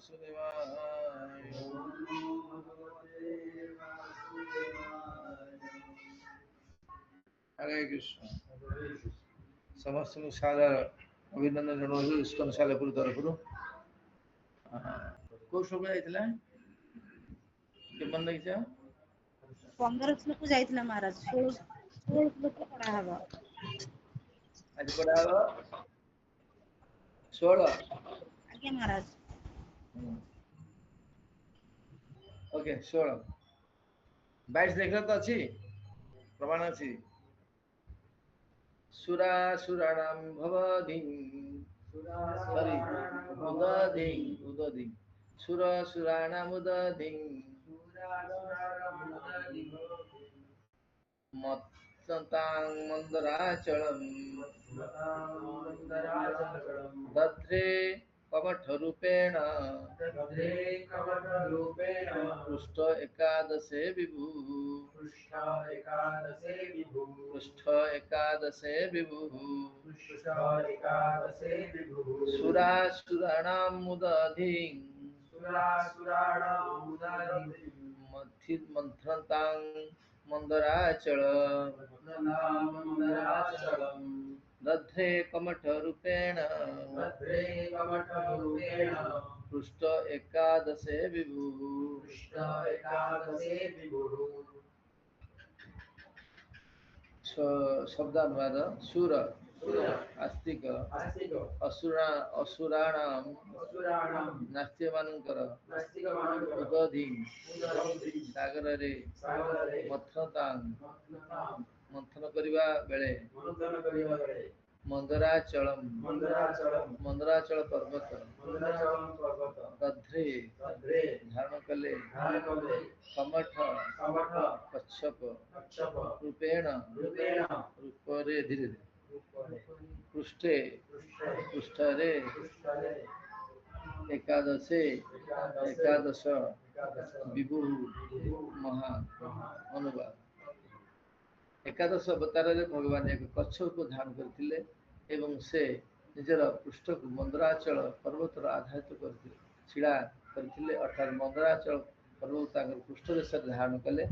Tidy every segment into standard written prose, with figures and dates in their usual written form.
वासुदेवाय। हरे कृष्ण। समस्त सादर अभिनंदन जनाऊँ इस्कन सालेपुर तरफରୁ। କୋଉ ଶ୍ଲୋକ ଯାଇଥିଲା के मन ଲାଗିଛି? 15 ଶ୍ଲୋକ ଯାଇଥିଲା ମହାରାଜ, 16 ଶ୍ଲୋକ ପଢା ହବ। ଆଜି ପଢା ହବ 16। ଆଜ୍ଞା ମହାରାଜ। ओके 16। 22 देखला तो अच्छी प्रमाण अच्छी। सुरासुराणां भवधिं सॉरी उदधिं सुरासुराणाम् उदधिं मत्सतां मन्दराचलं दध्रे कमठरूपेण पृष्ठ एकादशे विभुः सुरासुराणाम् उदधिं मंथतां मन्दराचलं दध्रे कमठरूपेण पृष्ठ एकादशे विभुः। शब्दानुवाद सुर आस्तिक असुराणां नास्तिकମାନଙ୍କର उदधि ସାଗରରେ ମଥତାଂ ମନ୍ଥନ କରିବା ବେଳେ ମନ୍ଦରାଚଳମ୍ ମନ୍ଦରାଚଳ ପର୍ବତ ଦଧ୍ରେ ଧାରଣ କଲେ କମଠ କଚ୍ଛପ ରୂପେଣ ରୂପରେ ଧୀରେ ପୃଷ୍ଠେ ପୃଷ୍ଠରେ ଏକାଦଶ ବିଭୁ ମହା ଅନୁବାଦ। ଏକାଦଶ ଅବତାରରେ ଭଗବାନ ଏକ କଚ୍ଛପକୁ ଧାରଣ କରିଥିଲେ ଏବଂ ସେ ନିଜର ପୃଷ୍ଠକୁ ମନ୍ଦରାଚଳ ପର୍ବତର ଆଧାରିତ କରିଥିଲେ ଛିଡ଼ା କରିଥିଲେ, ଅର୍ଥାତ୍ ମନ୍ଦରାଚଳ ପର୍ବତ ତାଙ୍କର ପୃଷ୍ଠ ଦେଶରେ ଧାରଣ କଲେ।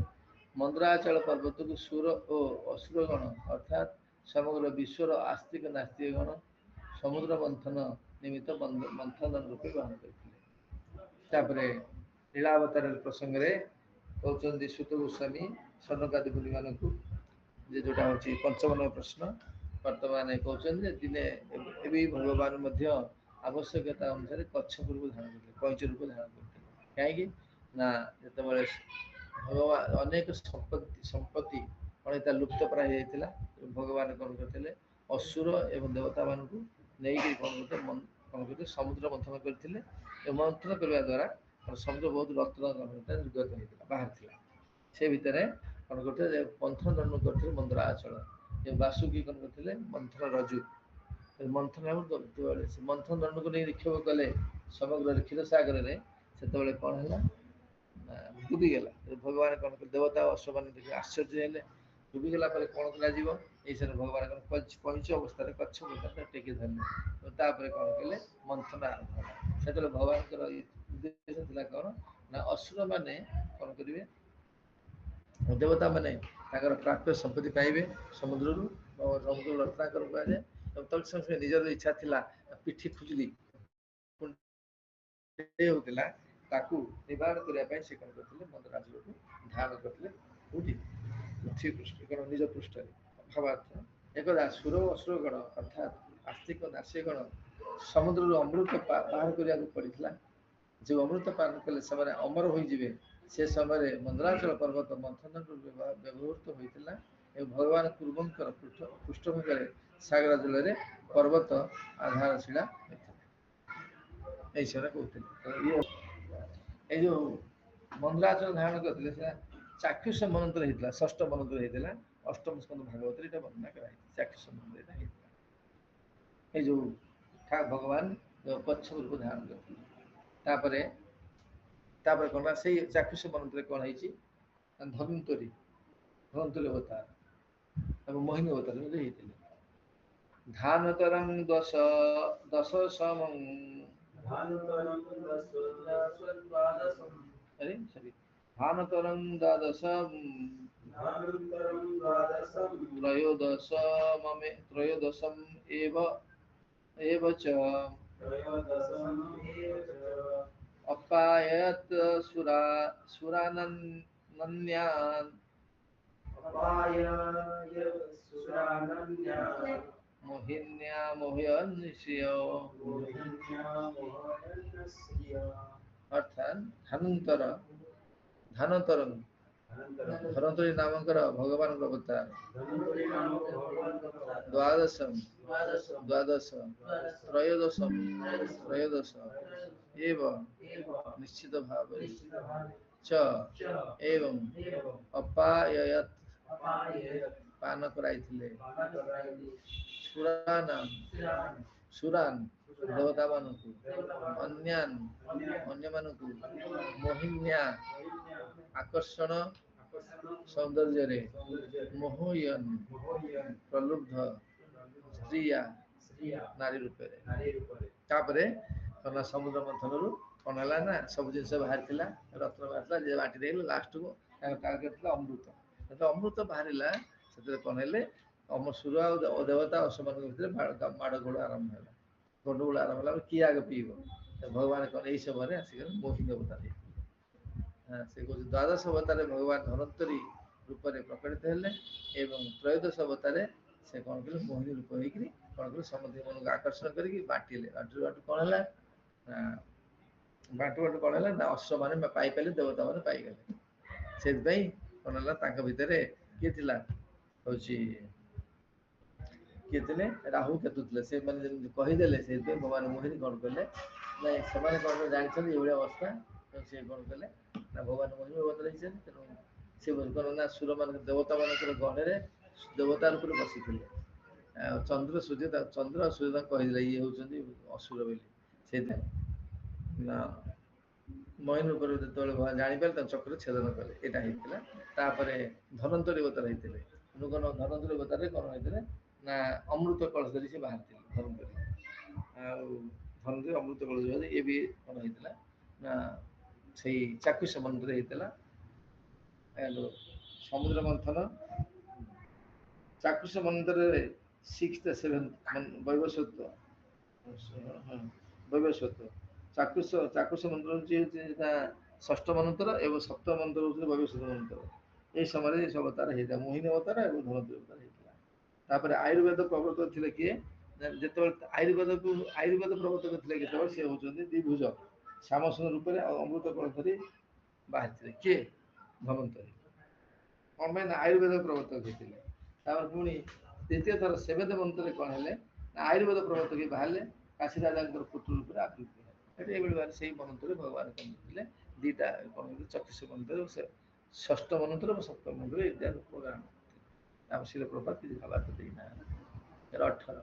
ମନ୍ଦରାଚଳ ପର୍ବତକୁ ସୁର ଓ ଅସୁରଗଣ ଅର୍ଥାତ୍ ସମଗ୍ର ବିଶ୍ୱର ଆସ୍ତିକ ନାସ୍ତିକଗଣ ସମୁଦ୍ର ମନ୍ଥନ ନିମିତ୍ତ ମନ୍ଥନ ରୂପେ ଗ୍ରହଣ କରିଥିଲେ। ତାପରେ ଲୀଳାବତାର ପ୍ରସଙ୍ଗରେ କହୁଛନ୍ତି ସୁତ ଗୋସ୍ୱାମୀ ସନକାଦି ମୁନିମାନଙ୍କୁ ଯେ ଯୋଉଟା ହେଉଛି ପଞ୍ଚମ ପ୍ରଶ୍ନ। ବର୍ତ୍ତମାନ କହୁଛନ୍ତି ଯେ ଦିନେ ଏବେ ଭଗବାନ ମଧ୍ୟ ଆବଶ୍ୟକତା ଅନୁସାରେ କଚ୍ଛପକୁ ଧାରଣ କରିଥିଲେ, କଇଁଚ ରୂପ ଧାରଣ କରିଥିଲେ। କାହିଁକି ନା ଯେତେବେଳେ ଭଗବାନ ଅନେକ ସମ୍ପତ୍ତି ଅନେକ ଲୁପ୍ତ ପ୍ରାୟ ହେଇଯାଇଥିଲା, ଭଗବାନ କଣ କରିଥିଲେ ଅସୁର ଏବଂ ଦେବତା ମାନଙ୍କୁ ନେଇକି କଣ କରିଥିଲେ ସମୁଦ୍ର ମନ୍ଥନ କରିଥିଲେ। ଏବଂ ମନ୍ଥନ କରିବା ଦ୍ୱାରା ସମୁଦ୍ର ବହୁତ ରତ୍ନ ନିର୍ଗତ ହେଇଥିଲା ବାହାରିଥିଲା। ସେ ଭିତରେ କଣ କରୁଥିଲେ ମନ୍ଥନ ଦଣ୍ଡ କରିଥିଲେ ମନ୍ଦରାଚଳ, ବାସୁକି କଣ କରିଥିଲେ ମନ୍ଥନ ରଜୁ ମନ୍ଥନ ମନ୍ଥନ ଦଣ୍ଡକୁ ନେଇ ନିକ୍ଷେପ କଲେ ସମଗ୍ର କ୍ଷୀରସାଗରରେ। ସେତେବେଳେ କଣ ହେଲା ଡୁବିଗଲା। ଭଗବାନ କଣ କଲେ ଦେବତା ଅଶ୍ୱମାନେ ଦେଖି ଆଶ୍ଚର୍ଯ୍ୟ ହେଲେ। ଡୁବିଗଲା ପରେ କଣ କରାଯିବ, ଏଇ ସମୟରେ ଭଗବାନ କଇଁଚ ଅବସ୍ଥାରେ କଚ୍ଛ ଟେକି ଧରିଲେ। ତାପରେ କଣ କଲେ ମନ୍ଥନ ଆରମ୍ଭ ହେଲା। ସେତେବେଳେ ଭଗବାନଙ୍କର ଉଦ୍ଦେଶ୍ୟ ଥିଲା କଣ ନା ଅସୁର ମାନେ କଣ କରିବେ, ଦେବତା ମାନେ ତାଙ୍କର ପ୍ରାପ୍ୟ ସମ୍ପତ୍ତି ପାଇବେ ସମୁଦ୍ରରୁ, ସମୁଦ୍ର ରତ୍ନାକର କୁହାଯାଏ। ଏବଂ ତତ୍ସଙ୍ଗେ ନିଜର ଇଚ୍ଛା ଥିଲା ପିଠି ଖୁଜୁଲି ହଉଥିଲା, ତାକୁ ନିବାରଣ କରିବା ପାଇଁ ସେ କଣ କରିଥିଲେ ମନ୍ଦରାଚଳକୁ ଧାରଣ କରିଥିଲେ। କୋଉଠି ନିଜ ପୃଷ୍ଠରେ ଭାବାର୍ଥ ଏକଦା ସୁର ଅସୁର ଗଣ ଅର୍ଥାତ୍ ଆସ୍ତିକ ନାସିକଗଣ ସମୁଦ୍ରରୁ ଅମୃତ ବାହାର କରିବାକୁ ପଡ଼ିଥିଲା। ଯେଉଁ ଅମୃତ ପାନ କଲେ ସେମାନେ ଅମର ହୋଇଯିବେ, ସେ ସମୟରେ ମନ୍ଦରାଚଳ ପର୍ବତ ମନ୍ଥନ ବ୍ୟବହୃତ ହୋଇଥିଲା ଏବଂ ଭଗବାନ ପୂର୍ବଙ୍କର ପୃଷ୍ଠଭୂମିରେ ସାଗର ଜଳରେ ପର୍ବତ ଆଧାର ଛିଡ଼ା ହୋଇଥିଲା। ଏଇ ସେଟା କହୁଥିଲେ। ଏଇ ଯୋଉ ମନ୍ଦରାଚଳ ଧାରଣ କରିଥିଲେ ସେଟା ଚାକ୍ଷୁଷ ମନନ୍ତ୍ର ହେଇଥିଲା, ଷଷ୍ଠ ମନନ୍ତ୍ର ହେଇଥିଲା। ଅଷ୍ଟମ ସ୍କନ୍ଦ ଭାଗବତରେ ଏଇଟା ବର୍ଣ୍ଣନା କରାଯାଇଛି। ଚାକ୍ଷୁଷ ମନନ୍ତ୍ର ଏଇଟା ହେଇଥିଲା। ଏଇ ଯୋଉ ଭଗବାନ କଚ୍ଛ ରୂପ ଧାରଣ କରିଥିଲେ। ତାପରେ କଣ ସେଇ ଚାକ୍ଷୁଷ ମନନ୍ତରେ କଣ ହେଇଛି ଧନ୍ୱନ୍ତରୀ ଅବତାର ଏବଂ ମୋହିନୀ ଅବତାର ହେଇଥିଲେ। ଧାନତରଂ ଦଶ ସମଂ अरे सॉरी भानुतरं द्वादशं त्रयोदशम् एव च अपायत् सुरानन्यान् मोहिन्या मोहयन्निश्यो अर्थात धनंतरं धनंतरी नामकर भगवान अवतार द्वादशम द्वादश त्रयोदशम त्रयोदश एव निश्चित भाव च एवं अपाययत पान कराइथिले सुरानाम सुरान देवता मानकु अन्यान अन्य मानकु मोहिन्या आकर्षण सौंदर्य रे मोहयन प्रलुब्ध स्त्रिया नारी रूप रे तापरे कना समुद्र मंथन रु कौन है ना सब जिनस बाहर थिला रत्न बाहर जे बाटी देल लास्ट को टारगेट था अमृत तो अमृत बाहरिला से कौन है अम सुर और देवता असमान भर माड़ गोड़ आरंभ है गंडगोल आरंभ है किए आगे पीब भगवान कौन यही समय आसिक मोहिनी अवतार से कह द्वादश अवतार भगवान धनंतरी रूप में प्रकटित हेले एवं त्रयोदश अवतार से कौन कले मोहिनी रूप होकर कौन कले समस्त मन को आकर्षण करके बांटिले बांटू बांटू कौन है बांटू बांटू कौन है ना अश्व मैंने पाइले देवता मैंने पाइगले से कौन है भितर किए थिला हूँ किए थे राहु केतु थे से मैंने कहीदेले से भगवान मोहिनी कौन कले ना से कौन जानते ये अवस्था तो सी कौन कले ना भगवान मोहिनी बदल तेणु सी कौन ना सुर मान देवता मान गहरे देवता रूप बसी चंद्र सूर्य कहीदे ये हूँ असुर बोली से ना मोहिनी रूप जो जापारे चक्र छेदन कले यहाँ धनंतरी अवतार होते नूतन धनंतरी अवतार कौन होते ना अमृत कलश धरी से बाहर धनंतरी धनंतरी अमृत कलश ये भी कौन होता ना से चाक्षुष मंत्र होता समुद्र मंथन चाक्षुष मंत्र 6th 7th वैवस्वत वैवस्वत चाक्षुष मंत्र हूँ षष्ठ मंत्र एवं सप्तम मंत्र हूँ वैवस्वत मंत्र ये समय सब अवतार होता मोहिनी अवतार और धनंतरी अवतार होता तापर आयुर्वेद प्रवर्तक थे किए जो आयुर्वेद प्रवर्तक थे केत सी हूँ द्विभुज श्यामसन रूप में अमृत कल धरी बाहर किए धनंतरी कौन पाई आयुर्वेद प्रवर्तक होते पुणी द्वितीय थर 7th मंत्र कौन है आयुर्वेद प्रवर्तक बाहर काशी राजा पुत्र रूप में आकृति है से मंत्र भगवान कौन थे दीटा कौन चक्षुष मंत्र से षष्ठ मंत्र और सप्तम मंत्र इत्यादि प्रोग्राम शिल प्रभात किसी भावार्थ देना 18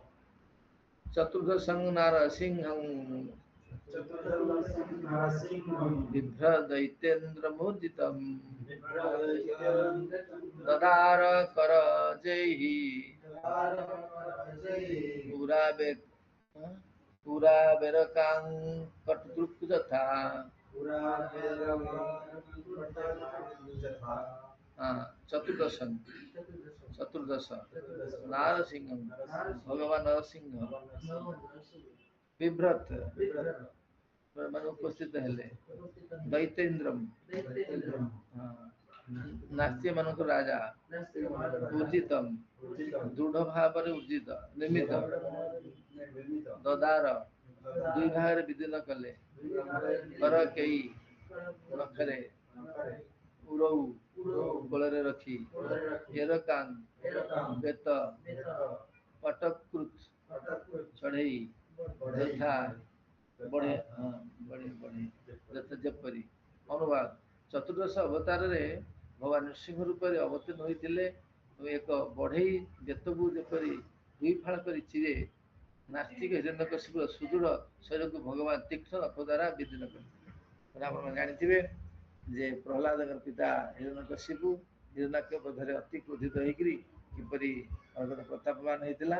चतुर्दशं नारसिंहं बिभ्रदैत्येन्द्रमूर्जितं ददार करजैः पुराबेरकां कटदृक् यथा चतुर्दश नारसिंह भगवान नरसिंह बिभ्रत मान उपस्थित हेले दैत्येन्द्रम नास्त्य मानक राजा उर्जितम दृढ़ भाव उर्जित निर्मित ददार दुई भाग विदीन कले कर कई नखरे उरऊ गोलरे रखी एरकांग बेत पटकृत चढ़ई यथा बढ़े बढ़े बढ़े यथा जपरी अनुवाद चतुर्दश अवतार रे भगवान नृसिंह रूप में अवतीर्ण होते एक बढ़ई बेतकू जपरी दुई फाड़ कर चिरे नास्तिक हिरण्यकशिपुर सुदृढ़ शरीर को भगवान तीक्ष्ण नख द्वारा विदीन करते आप जानते जे प्रहलाद पिता हिरण्यकशिपु हिरण्याक्ष पथरे अति क्रोधित होकर किपरि प्रतापवान होता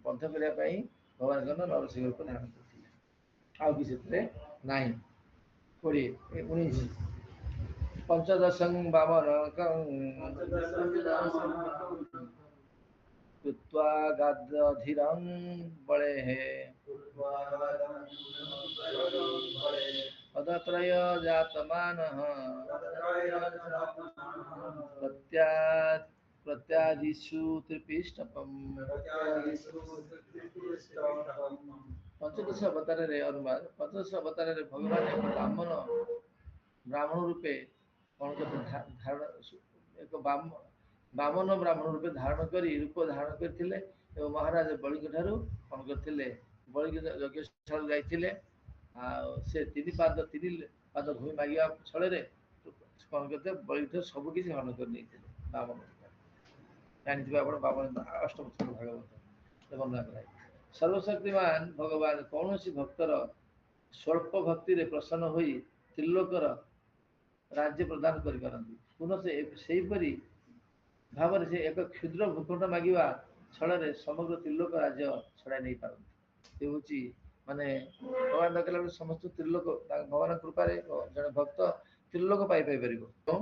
बंध करने भगवान नरसिंह रूप धारण करते ଆଉ କିଛି ସେଥିରେ ନାହିଁ। 19 ପଞ୍ଚଦଶଂ ବାମନ कृत्वा गाद्यधीरं बलेः पदत्रय जातमानः प्रत्या प्रत्यादिषु त्रिपिष्टपम्। ପଞ୍ଚଦଶ ଅବତାରରେ ଅନୁବାଦ। ପଞ୍ଚଦଶ ଅବତାରରେ ଭଗବାନ ଏକ ବ୍ରାହ୍ମଣ ରୂପେ କଣ ଧାରଣ ଏକ ବାମନ ବ୍ରାହ୍ମଣ ରୂପେ ଧାରଣ କରି ରୂପ ଧାରଣ କରିଥିଲେ ଏବଂ ମହାରାଜ ବଳିଙ୍କ ଠାରୁ କଣ କରିଥିଲେ, ବଳିକ ଯଜ୍ଞଶାଳ ଯାଇଥିଲେ। ଆଉ ସେ ତିନି ପାଦ ଭୂମି ମାଗିବା ଛଳରେ କଣ କରିଥିଲେ, ବଳିକ ଠାରୁ ସବୁ କିଛି ହରଣ କରି ନେଇଥିଲେ। ବାମନ ଜାଣିଥିବେ ଆପଣ, ବାମନ ଅଷ୍ଟମ ସ୍କନ୍ଦ ଭାଗବତ ବର୍ଣ୍ଣନା କରାଯାଇଛି। ସର୍ବଶକ୍ତିମାନ ଭଗବାନ କୌଣସି ଭକ୍ତର ସ୍ୱଳ୍ପ ଭକ୍ତିରେ ପ୍ରସନ୍ନ ହୋଇ ତ୍ରିଲୋକର ରାଜ୍ୟ ପ୍ରଦାନ କରିପାରନ୍ତି। ପୁନଃ ସେହିପରି ଭାବରେ ସେ ଏକ କ୍ଷୁଦ୍ର ଭୂଖଣ୍ଡ ମାଗିବା ଛଳରେ ସମଗ୍ର ତ୍ରିଲୋକ ରାଜ୍ୟ ଛଡ଼ାଇ ନେଇପାରନ୍ତି। ସେ ହେଉଛି ମାନେ ଭଗବାନ ଡାକିଲା ବେଳେ ସମସ୍ତ ତ୍ରିଲୋକ ଭଗବାନଙ୍କ କୃପାରେ ଜଣେ ଭକ୍ତ ତ୍ରିଲୋକ ପାଇପାରିବ। ଏବଂ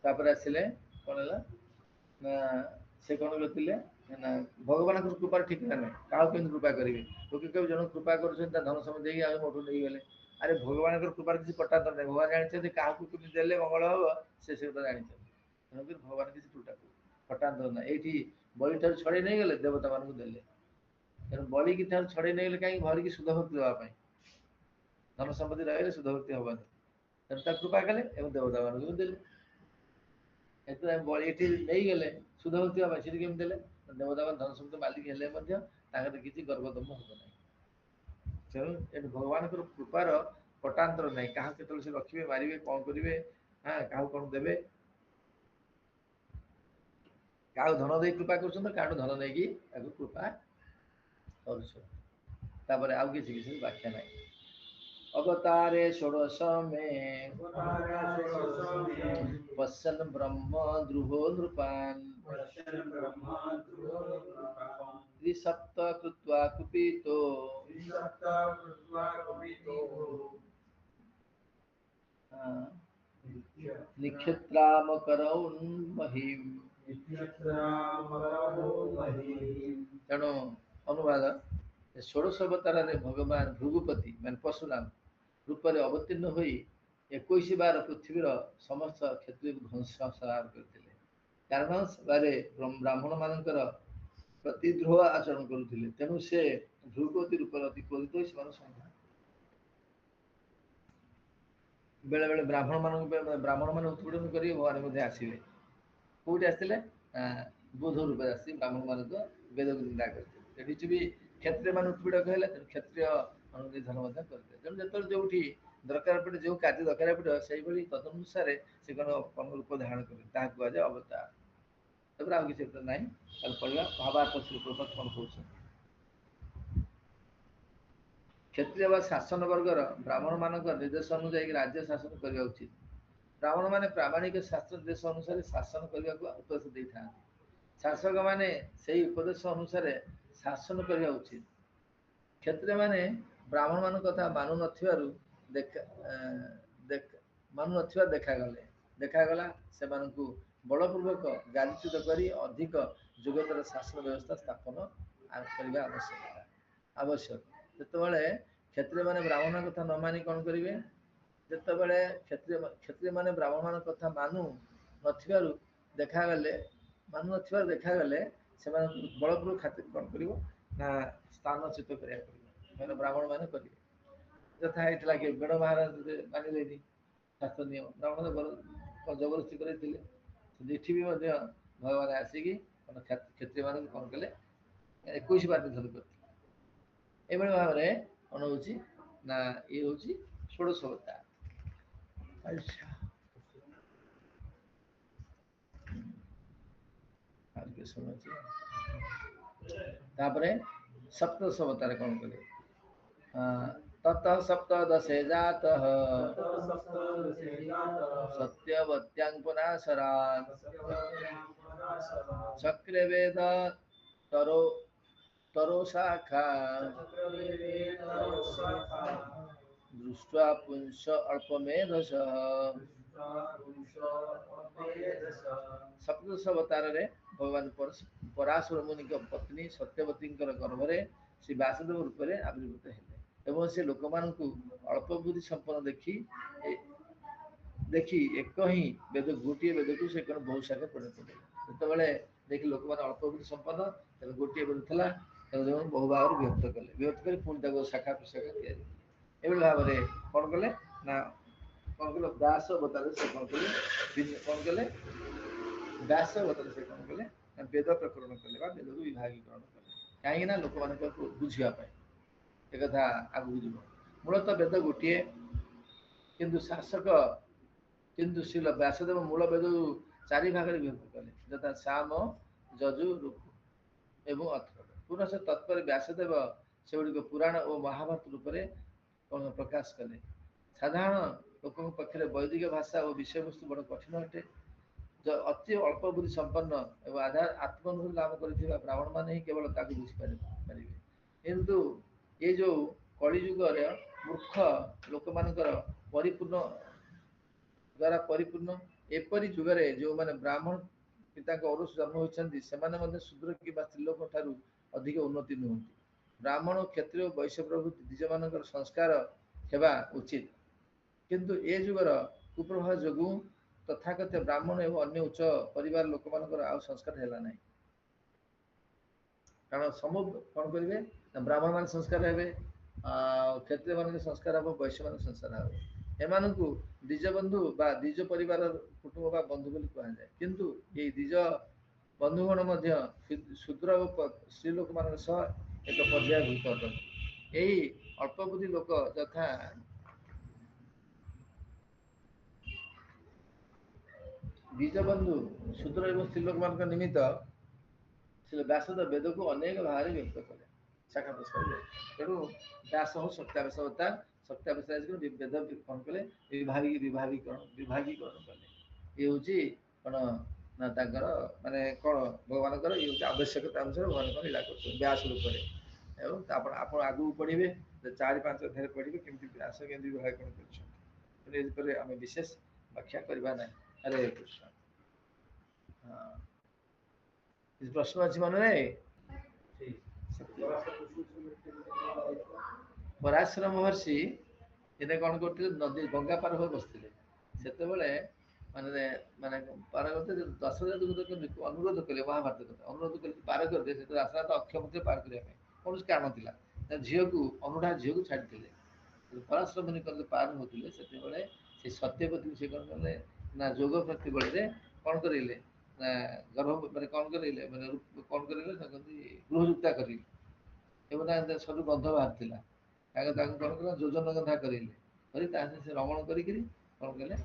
ତାପରେ ଆସିଲେ କଣ ହେଲା ନା ସେ କଣ କରିଥିଲେ ନା ଭଗବାନଙ୍କର କୃପାର ଠିକଣା ନାହିଁ, କାହାକୁ କେମିତି କୃପା କରିବେ। ଲୋକେ କେବେ ଜଣକୁ କୃପା କରୁଛନ୍ତି ତା ଧନ ସମ୍ପତ୍ତି ଦେଇକି ଆଉ ମୋଠୁ ନେଇଗଲେ। ଆରେ ଭଗବାନଙ୍କର କୃପାର କିଛି ପଟାନ୍ତର ନାହିଁ। ଭଗବାନ ଜାଣିଛନ୍ତି କାହାକୁ କେମିତି ଦେଲେ ମଙ୍ଗଳ ହବ, ସେ କଥା ଜାଣିଛନ୍ତି। ତେଣୁକରି ଭଗବାନ କିଛି ପଟାନ୍ତର ନାହିଁ। ଏଇଠି ବଳି ଠାରୁ ଛଡେଇ ନେଇଗଲେ, ଦେବତା ମାନଙ୍କୁ ଦେଲେ। ତେଣୁ ବଳିକି ଠାରୁ ଛଡେଇ ନେଇଗଲେ କାହିଁକି, ଭରିକି ଶୁଦ୍ଧ ଭକ୍ତି ଦେବା ପାଇଁ। ଧନ ସମ୍ପତ୍ତି ରହିଲେ ଶୁଦ୍ଧ ଭକ୍ତି ହବନି। ତେଣୁ ତାକୁ କୃପା କଲେ ଏବଂ ଦେବତା ମାନଙ୍କୁ ବି ଦେଲେ। ଏଠି ନେଇଗଲେ ଶୁଦ୍ଧ ଭକ୍ତି ହବା ପାଇଁ, ସେଠି କେମିତି ଦେଲେ, ଦେବତା ମାନ ଧନ ସମ୍ପତ୍ତି ମାଲିକ ହେଲେ ମଧ୍ୟ ତାଙ୍କର କିଛି ଗର୍ଭଦମ୍ଭ ହବ ନାହିଁ। ତେଣୁ ଏଠି ଭଗବାନଙ୍କର କୃପାର ପଟାନ୍ତର ନାହିଁ। କାହାକୁ କେତେବେଳେ ସେ ରଖିବେ, ମାରିବେ, କଣ କରିବେ, କାହାକୁ କଣ ଦେବେ। କାହାକୁ ଧନ ଦେଇ କୃପା କରୁଛନ୍ତି, କାହାଠୁ ଧନ ନେଇକି ତାକୁ କୃପା କରୁଛନ୍ତି। ତାପରେ ଆଉ କିଛି ବ୍ୟାଖ୍ୟା ନାହିଁ। ଅବତାରେ ଷୋଡ଼ଶ ମେ ପଶ୍ୟନ୍ ବ୍ରହ୍ମ ଦ୍ରୁହୋ ନୃପାନ୍ ତ୍ରିସପ୍ତ କୃତ୍वा କୁପିतो ନିକ୍ଷେତ୍ରାମକରୌନ୍ମହୀମ୍। ତେଣୁ ଅନୁବାଦ, ଷୋଡ଼ଶ ଅବତାରରେ ଭଗବାନ ଭୃଗୁପତି ମାନେ ପଶୁରାମ ରୂପରେ ଅବତୀର୍ଣ୍ଣ ହୋଇ 21 ବାର ପୃଥିବୀର ସମସ୍ତ କ୍ଷତ୍ରିୟକୁ ଧ୍ୱଂସ ସଂହାର କରିଥିଲେ। କାରଣ ସେବାରେ ବ୍ରାହ୍ମଣ ମାନଙ୍କର ପ୍ରତିଦ୍ରୋହ ଆଚରଣ କରୁଥିଲେ। ତେଣୁ ସେ ଭୃଗୁପତି ରୂପରେ ଅତି କ୍ରୋଧିତ ହୋଇ ସେମାନଙ୍କୁ ସଂହାର। ବେଳେ ବେଳେ ବ୍ରାହ୍ମଣ ମାନେ ଉତ୍ପୀଡ଼ନ କରି ଭଗବାନ ମଧ୍ୟ ଆସିବେ। କୋଉଠି ଆସିଥିଲେ, ବୁଧ ରୂପରେ ଆସି ବ୍ରାହ୍ମଣ ମାନଙ୍କ ବେଦକୁ ନିନ୍ଦା କରିଥିଲେ। ସେଠି ବି କ୍ଷତ୍ରିୟ ମାନେ ଉତ୍ପୀଡ଼କ ହେଲେ, ତେଣୁ କ୍ଷତ୍ରିୟ ନିଧନ ମଧ୍ୟ କରିଥିଲେ। ତେଣୁ ଯେତେବେଳେ ଯୋଉଠି ଦରକାର ପଡେ, ଯୋଉ କାର୍ଯ୍ୟ ଦରକାର ପଡିବ, ସେଇଭଳି ତଦନୁସାରେ ସେ କଣ ରୂପ ଧାରଣ କରିବେ, ତାହା କୁହାଯାଏ ଅବତାର। ତାପରେ ଆଉ କିଛି ନାହିଁ। ତାକୁ ପଢିବା ଭାବାର୍ଥ ଶ୍ରୀପ୍ରସାଦ କଣ କହୁଛନ୍ତି। କ୍ଷତ୍ରିୟ ବା ଶାସନ ବର୍ଗର ବ୍ରାହ୍ମଣ ମାନଙ୍କ ନିର୍ଦ୍ଦେଶ ଅନୁଯାୟୀ ରାଜ୍ୟ ଶାସନ କରିବା ଉଚିତ। ବ୍ରାହ୍ମଣ ମାନେ ପ୍ରାମାଣିକ ଶାସ୍ତ୍ର ନିର୍ଦ୍ଦେଶ ଅନୁସାରେ ଶାସନ କରିବାକୁ ଉପଦେଶ ଦେଇଥାନ୍ତି। ଶାସକ ମାନେ ସେହି ଉପଦେଶ ଅନୁସାରେ ଶାସନ କରିବା ଉଚିତ। କ୍ଷତ୍ରିୟ ମାନେ ବ୍ରାହ୍ମଣ ମାନଙ୍କ କଥା ମାନୁନଥିବାରୁ ଦେଖାଗଲା ସେମାନଙ୍କୁ ବଳପୂର୍ବକ ଗାଲିଚ୍ୟୁତ କରି ଅଧିକ ଯୁଗତର ଶାସନ ବ୍ୟବସ୍ଥା ସ୍ଥାପନ କରିବା ଆବଶ୍ୟକ। ଯେତେବେଳେ କ୍ଷତ୍ରିୟ ମାନେ ବ୍ରାହ୍ମଣ କଥା ନ ମାନି କଣ କରିବେ, ଯେତେବେଳେ କ୍ଷତ୍ରିୟ ମାନେ ବ୍ରାହ୍ମଣ ମାନଙ୍କ କଥା ମାନୁନଥିବାରୁ ଦେଖାଗଲେ ସେମାନଙ୍କୁ ବଳପୂର୍ବକ ଖାତିର କଣ କରିବ ନା ସ୍ଥାନଚ୍ୟୁତ କରିବାକୁ ପଡିବ। ମାନେ ବ୍ରାହ୍ମଣ ମାନେ କରିବେ। ଯଥା ହେଇଥିଲା କି ବେଣ ମହାରାଜ ମାନିଲେନି ଶାସ୍ତ୍ର ନିୟମ, ବ୍ରାହ୍ମଣ ଜବରଦସ୍ତି କରିଥିଲେ। ଏଠି ବି ମଧ୍ୟ ଭଗବାନ ଆସିକି କ୍ଷତ୍ରିୟ ମାନଙ୍କୁ କଣ କଲେ, 21 ବାର ନିଧନ କରିଥିଲେ। ଏଭଳି ଭାବରେ କଣ ହଉଛି ନା ଇଏ ହଉଛି ଷୋଡ଼ଶ ଅବତାର। ତାପରେ ସପ୍ତଦଶ ଅବତାର କଣ କଲେ, ତତଃ ସପ୍ତଦଶେ ଜାତଃ ସତ୍ୟବତ୍ୟାଂ ପୁନାଶରାନ୍ ଚକ୍ରେ ବେଦ ତରୋ ଶାଖା दृष्ट्वा पुंस अल्पमेधसः सप्तदश अवतार रे भगवान पराशर मुनि पत्नी सत्यवती गर्भ रे श्री व्यासदेव रूप में आविर्भूत हेले एवं से लोक मानू अल्प बुद्धि संपन्न देखी एक ही वेद गोटे वेद को से बहुत शाखा परिणत कले देखी लोक मैंने अल्प बुद्धि संपन्न गोटे वेद था बहु भाव विभक्त कले पुणी शाखा प्रशाखा या भाव में कौन कले ना कौन कले व्यास अवतार से कौन कले व्यास अवतार से कौन कले वेद प्रकरण कले वेद को विभागीकरण कले कहीं लोक मान बुझापी एक आगू जीव मूलतः वेद गोटे किंतु शासक किंतु शिल व्यासदेव मूल वेद चारि भाग में विभक्त कले यथा साम जजु रूप एवं अथर्व पुनः से तत्पर व्यासदेव से पुराण और महाभारत रूप में प्रकाश कले साधारण लोकों पक्षे वैदिक भाषा और विषय वस्तु बड़ कठिन अटे जो अति अल्प बुद्धि संपन्न एवं आधार आत्मनुभूति लाभ कर ब्राह्मण मान ही केवल बुझीपारे किंतु ये जो कलिजुग मूर्ख लोक मानकर परिपूर्ण द्वारा परिपूर्ण एपरी जुगरे जो माने ब्राह्मण पिता औरस जन्म होती से शूद्र कि स्त्रीलोक ठारू अधिक उन्नति नुहति ब्राह्मण क्षत्रिय वैश्य प्रभृति निज मान संस्कार हेबा उचित किंतु ए जुगर कुप्रभाव जोगु तथाकथित ब्राह्मण एवं अन्य उच्च परिवार लोक मानकर आ संस्कार है ना कारण समूह कौन करेंगे ब्राह्मण मान संस्कार हे क्षत्रिय मान संस्कार हम वैश्य मान संस्कार हम एमान द्विज बंधु बा द्विज परिवार कुटुंब बा बंधु बोली कहा जाए किंतु ये द्विज बंधुगण शूद्र और स्त्रीलोक मान एक पर्यायभूत अटन यही अल्प बुद्धि लोक यथा द्विज बंधु शूद्र एवं स्त्रीलोक मान निमित्त व्यासदेव वेद को अनेक भाव में व्यक्त कले शाखा प्रशाखा तेणु व्यास सत्यावेश अवतार सत्यावेश वेद कौन कले विभागीकरण कले ये हूँ कौन ना माने कौन भगवान ये आवश्यकता अनुसार भगवान लीला कर व्यास रूप में एवं आप आगू पढ़े 4-5 अध्याय पढ़े केमती व्यास के विभागीकरण कर विशेष व्याख्या करवा ना हरे कृष्ण हाँ प्रश्न अच्छी मन रे पराशर महर्षि ये कौन करते नदी गंगा पार हो बसते से माने माने पार करते 10,000 अनुरोध कले महाभारत कथा अनुरोध कर पार करते रास्ता तो अक्षम थे पार करने कौन कारण था झील को अनुढ़ा झील को छाड़ी पराशर मुनि करते पार होते से सत्यवती से कौन कले ना जोग प्रति बल कौन करें गर्भ मैंने कौन करें मैंने कौन करें गृहयुक्ता करें सब गंध बाहर कौन कला योजन गंधा करें से रमण करी कौन कले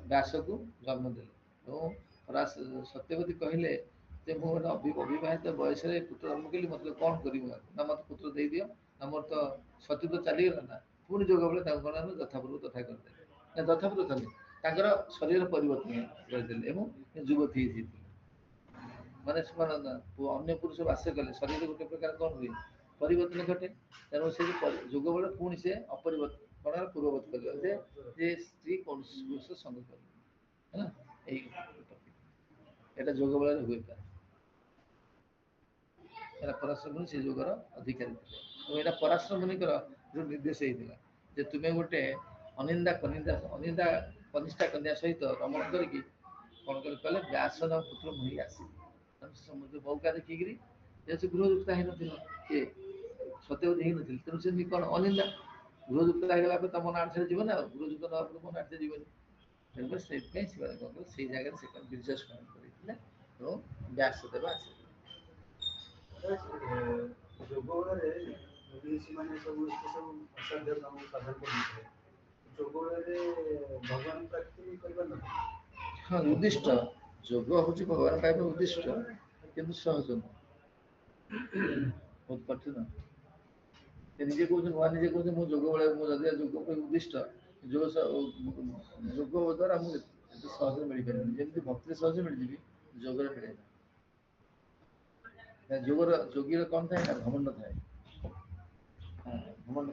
व्यास को जन्म देले सत्यवती कहले मुझे अविवाहित बयस पुत्र जन्म कली मतलब कौन करी ना मत पुत्र दे दियो ना मोर तो सती तो चलीगला ना पुणी जोग बेले यथापूर्व तथा करदे यथापूर्व शरीर परिवर्तन करदे युवती माने अन्य पुरुष बास कले शरीर गोटे प्रकार कौन हुए परिवर्तन घटे तेणु से जोग बेले पुणी से अपरिवर्तन कौन पूर्ववत कर स्त्री कौन पुरुष संग कर जोग बेले हुए पराशर मुनि से जोगर अधिकारी थे पराशर मुनि जो निर्देश होता तुम्हें गोटे अनिंदा अनिंदा कनिष्ठा कन्या सहित रमण करके कौन कले व्यास पुत्र मुहि आस मौका देखिक गृहयुक्ता हो ये सत्यवती हो तेणु से कौन अनिंदा गृहयुक्ता होगा तुम ना छाड़ जीव ना गृहयुक्त ना मो ना छाड़ जीवन तेणुक से कौन कले से जगह से बीर्ज स्मरण करते व्यासदेव आस हाँ उद्दिष्ट जोग हूँ भगवान पाइबा उद्दिष्ट किंतु सहज बहुत कठिन निजे कौन नुआ निजे कौन मो जोग बेले मुझे जोग उद्दिष्ट जोग जोग द्वारा मुझे सहज मिल पारे जमी भक्ति सहज मिल जी जोग मिले जोगर जोगी कौन थाए घमंड थाए घमंड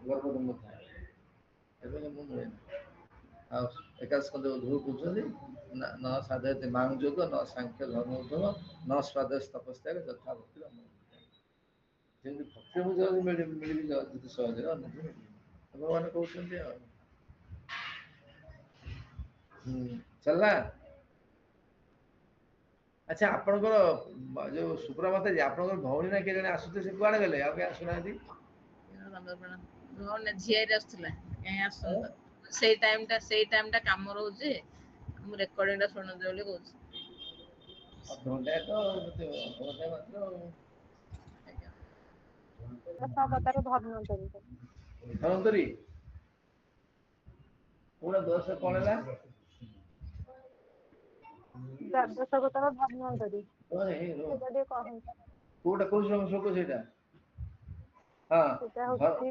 ଗର୍ଭରେ ମୁଁ ଥାଏ ଏବେ ମୁଁ ନୁହେଁ ଆଉ ଏକାଦଶ ସ୍କନ୍ଧ ଉଦ୍ଭବ କରୁଛନ୍ତି ନ ସାଧୟତେ ମାଂ ଯୋଗ ନ ସାଂଖ୍ୟ ଧର୍ମ ଉଦ୍ଭବ ନ ସ୍ୱାଦେଶ ତପସ୍ୟାରେ ଯଥା ଭକ୍ତି ଯେମିତି ଭକ୍ତି ମୁଁ ଯଦି ମିଳିବି ଯଦି ସହଜରେ ଅନୁଭୂତି ମିଳିବ ଭଗବାନ କହୁଛନ୍ତି ଆଉ ଚାଲିଲା। ଆଚ୍ଛା ଆପଣଙ୍କର ଯୋଉ ସୁପ୍ରା ମାତାଜୀ ଆପଣଙ୍କର ଭଉଣୀ ନା କିଏ ଜଣେ ଆସୁଥିଲେ ସେ କୁଆଡେ ଗଲେ ଆଉ କେହି ଆସୁନାହାନ୍ତି? ଝିଆରୀ ଆସୁଥିଲା କାହିଁ ଆସୁନି ତ ସେଇ ଟାଇମ ଟା କାମ ରହୁଛି ମୁଁ ରେକର୍ଡିଂ ଟା ଶୁଣୁଛି ବୋଲି କହୁଛି। ଅଧଘଣ୍ଟାଏ ତ ଅଧଘଣ୍ଟାଏ ମାତ୍ର ଆଉ ଆଜ୍ଞା। ଦଶାବତାର ଧନ୍ୱନ୍ତରୀ ଧନ୍ୱନ୍ତରୀ ପୁରା ଦୋଷ କଣ ହେଲା? ଦଶାବତାର ଧନ୍ୱନ୍ତରୀ ସେଟା ଟିକେ କହନ୍ତୁ। କୋଉଟା କୋଉ ଶ୍ଲୋକ ସେଇଟା? ହଁ ସେଟା ହଉଛି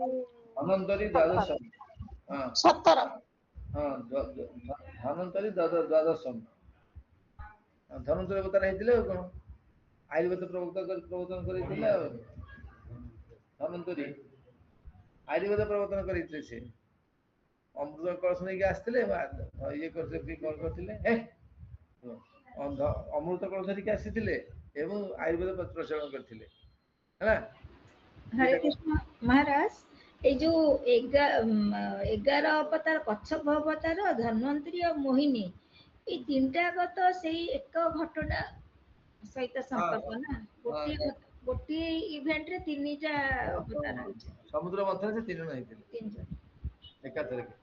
ଧନ୍ୱନ୍ତରୀ 17 ଦ୍ୱାଦଶ ହଁ 17 ହଁ ଧନ୍ୱନ୍ତରୀ ଦ୍ୱାଦଶମ ଧନୁନ୍ତରୀ ଅବତାର ହେଇଥିଲେ ଆଉ କଣ ଆୟୁର୍ବେଦ ପ୍ରବର୍ତ୍ତନ କରିଥିଲେ ଆଉ ଧନ୍ୱନ୍ତରୀ ଆୟୁର୍ବେଦ ପ୍ରବର୍ତ୍ତନ କରିଥିଲେ ସେ ଅମୃତ କଳସ ନେଇକି ଆସିଥିଲେ ଇଏ କରିଥିଲେ କଣ କରିଥିଲେ ଅମୃତ କଳସ ଧରିକି ଆସିଥିଲେ ଏବଂ ଆୟୁର୍ବେଦ ପ୍ରଚଳନ କରିଥିଲେ ହେଲା। ହରେ ଦିଟା କୃଷ୍ଣ ମହାରାଜ ଏଇ ଯୋଉ 11 ଅବତାର କଚ୍ଛପ ଅବତାର ଧନ୍ୱନ୍ତରୀ ଆଉ ମୋହିନୀ ଏଇ ତିନିଟା ତ ସେଇ ଏକ ଘଟଣା ସହିତ ହଁ ସମ୍ପର୍କ ନା ହଁ ଗୋଟିଏ ଇଭେଣ୍ଟରେ ତିନିଟା ଅବତାର ହେଇଛି ସମୁଦ୍ର ମଧ୍ୟରେ ସେ ତିନି ଜଣ ହେଇଥିଲେ ତିନି ଜଣ ଏକାଥରକେ